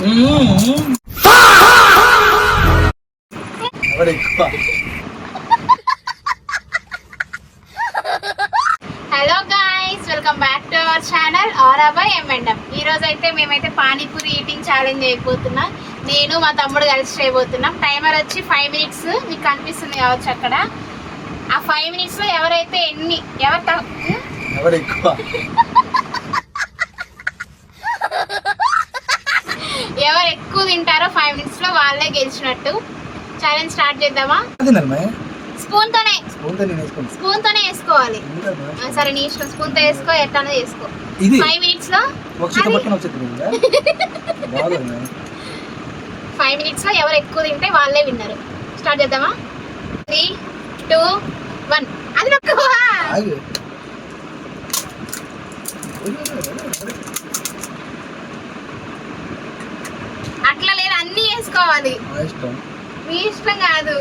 Hello guys, welcome back to our channel aura by M&M. ఈ రోజు అయితే మేమైతే పానీపూరి ఈటింగ్ ఛాలెంజ్ చేయబోతున్నాం. నేను మా తమ్ముడు కలిసి చేయబోతున్నాం. టైమర్ వచ్చి 5 minutes మీకు కనిపిస్తుంది కావచ్చు అక్కడ. ఆ 5 minutes లో ఎవరైతే ఎవరు ఎక్కువ తింటారో 5 minutes లో వాళ్ళే గెలిచినట్టు. ఛాలెంజ్ స్టార్ట్ చేద్దామా? స్పూన్ తోనే వేసుకోవాలి. సరే నీ ఇష్టం, స్పూన్ తో వేసుకో, ఎట్లానో చేసుకో. 5 minutes లో 5 minutes లో ఎవరు ఎక్కువ తింటే వాళ్ళే విన్నారు. స్టార్ట్ చేద్దామా? 3, 2, 1. అది నొక్కవా? అట్లా లేదు, అన్ని వేసుకోవాలి. మీ ఇష్టం కాదు.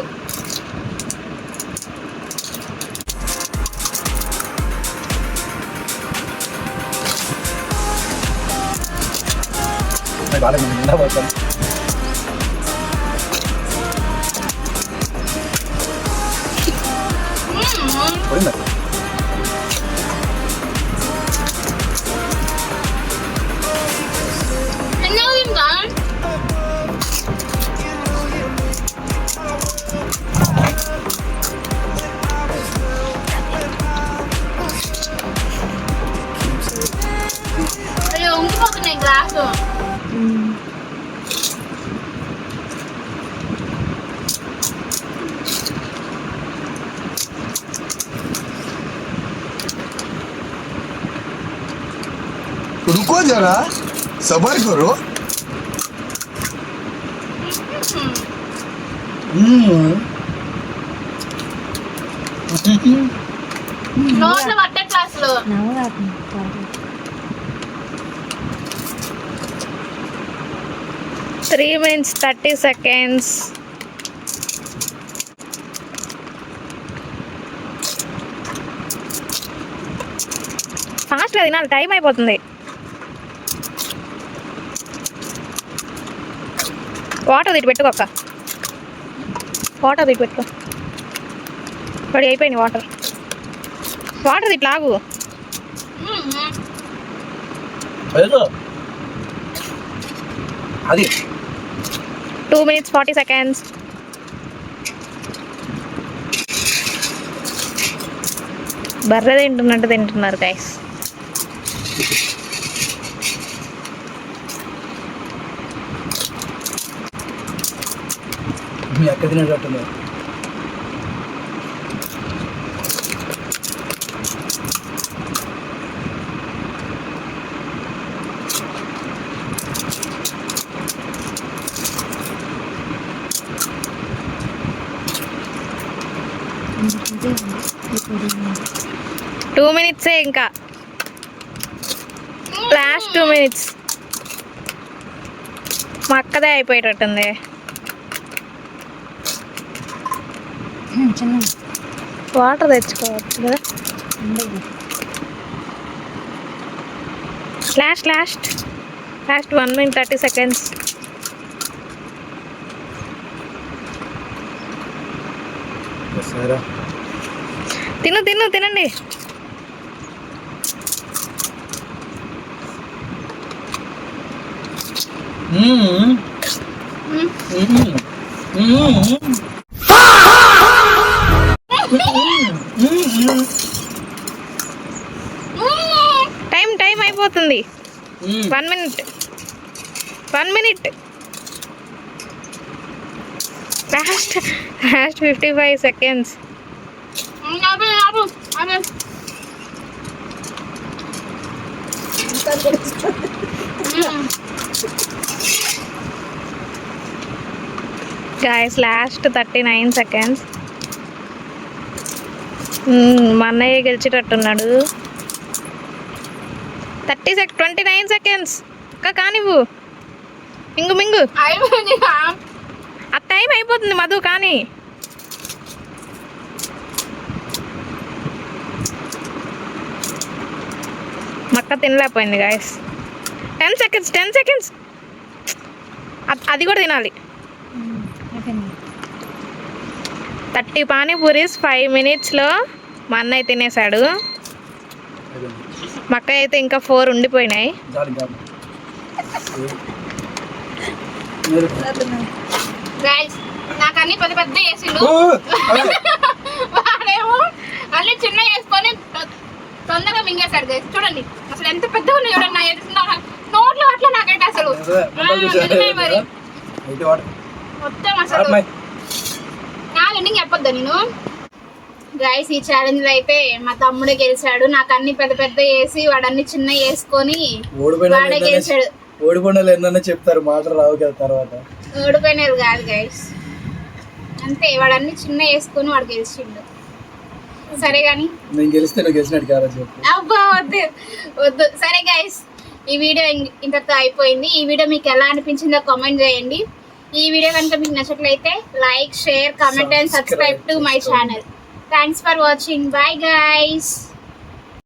ఉంగిపోతున్నాయి గ్లాసు. रुको जरा, सबर करो. నోట్లో పట్టే క్లాసులో 3 minutes 30 seconds. ఫాస్ట్గా తినాలి, టైం అయిపోతుంది. వాటర్ తిట్టి పెట్టుకోక, వాటర్ తిట్టి పెట్టుకో. పడి అయిపోయింది వాటర్. వాటర్ తిట్టి లాగు. అది 2 minutes 40 seconds. బర్రె తింటున్నట్టు తింటున్నారు గైస్. మీ అక్క తినేటట్టున్నారు. టూ మినిట్సే ఇంకా, లాస్ట్ 2 minutes. మా అక్కదే అయిపోయేటట్టుంది. వాటర్ తెచ్చుకోవచ్చు కదా. Last 1 minute 30 seconds. తినండి. టైం అయిపోతుంది. 1 minute. Last 55 seconds. Guys, last 39 seconds. మా అన్నయ్య గెలిచేటట్టున్నాడు. 29 seconds. కానివ్వు, మింగు. ఆ టైం అయిపోతుంది మధు, కానీ మక్క తినలేకపోయింది గాయస్. 10 seconds. అది కూడా తినాలి 30 పానీపూరీస్ 5 minutesలో మా అన్నయ్య తినేసాడు. మా అక్క అయితే ఇంకా 4 ఉండిపోయినాయి. గైస్ నాకు అన్ని పెద్ద పెద్ద వేసిండు, వాడేమో అన్ని చిన్న వేసుకొని తొందరగా మింగేశాడు. గైస్ చూడండి అసలు ఎంత పెద్దగా ఉన్నాయి చూడండి. నా నోట్లో అట్లా నాకైతే అసలు మరి మొత్తం అసలు నా ఎండింగ్ చెప్పొద్దా నేను. గైస్ ఈ ఛాలెంజ్ లో అయితే మా తమ్ముడే గెలిచాడు. నాకు అన్ని పెద్ద పెద్ద వేసి వాడు అన్ని చిన్న వేసుకొని వాడే గెలిచాడు. ఓడిపోయిన ఏంటన్నా చెప్తారు, మాటలు రావు కదా తర్వాత. ఓడిపోయినారు కాదు గైస్, అంతే వాడు అన్ని చిన్న వేసుకొని వాడు గెలిచిండు. సరే గాని నేను గెలిస్తే నువ్వు గెలిచినట్టు కాదా చెప్పు. అబ్బా వద్దు వద్దు. సరే గైస్ ఈ వీడియో ఇంతతో అయిపోయింది. ఈ వీడియో మీకు ఎలా అనిపించిందో కామెంట్ చేయండి. ఈ వీడియో కనుక మీకు నచ్చట్లయితే like, share, comment and subscribe to my channel. Thanks for watching. Bye guys.